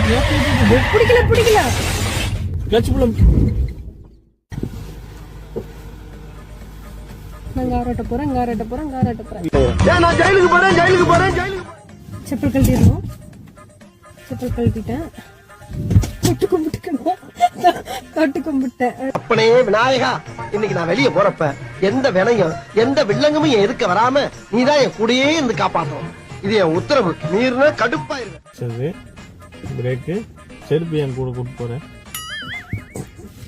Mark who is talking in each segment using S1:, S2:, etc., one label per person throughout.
S1: பிடிக்கல பிடிக்கல
S2: கிளட்ச் புள்ள.
S1: நான் காராட்ட போறேன் காராட்ட போறேன் காராட்ட போறேன்.
S3: நான் ஜெயிலுக்கு போறேன் ஜெயிலுக்கு போறேன் ஜெயிலுக்கு.
S1: செப்பல் கழட்டிடணும். செப்பல் கழட்டிட்டேன். தொட்டு கும்பிட்டுக்கணும். தொட்டு கும்பிட்டேன்.
S3: அப்பனே விநாயகா, இன்னைக்கு நான் வெளியே போறப்ப எந்த வினையும் எந்த வில்லங்கமும் என் எதுக்க வராம நீதான் என் கூடயே இருந்து காப்பாத்தணும். இது என் உத்தரவு. மீறினா கடுப்பாயிருவேன்.
S2: சரி பிரேக்கு. செருப்பு என் கூட கூட்டு போறேன்.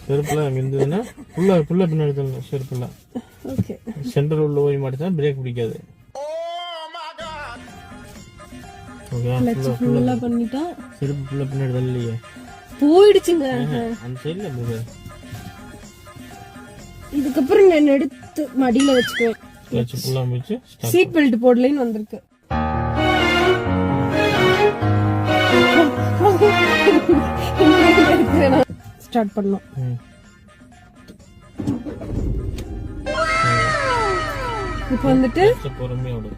S2: செருப்புலாம் அங்க இருந்ததுன்னா புள்ள பின்னாடி தள்ளணும். செருப்புலாம்
S1: ஓகே.
S2: சென்டர் உள்ள போய் மாட்டேன் பிரேக் பிடிக்காது.
S1: ஃபுல்லா பண்ணிட்டா.
S2: செருப்பு புள்ள பின்னாடி தள்ளலையே.
S1: போயிடுச்சுங்க.
S2: அந்த சைடுல போகுது.
S1: இதுக்கப்புறம் நான் எடுத்து மடியில வச்சுக்குவேன்.
S2: கிளட்ச் புள்ள வச்சு
S1: சீட் பெல்ட் போடலைன்னு வந்திருக்கு. ஸ்டார்ட் பண்ணோம். இப்ப வந்துட்டு
S2: பொறுமையா விடு.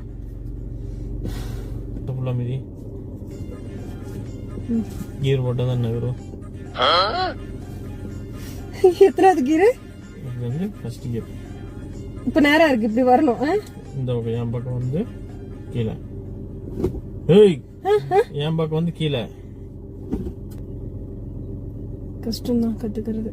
S2: புள்ள மீதி கியர் போட்டா தான் நகரும்.
S1: எத்தனாவது கீரு?
S2: இது வந்து ஃபர்ஸ்ட் கியர்.
S1: இப்ப நேரா இருக்கு. இப்படி வரணும்.
S2: இந்த பக்கம் என் பக்கம் வந்து கீழே. ஏய் என் பக்கம் வந்து கீழே.
S1: கஷ்டம் தான் கத்துக்கிறது.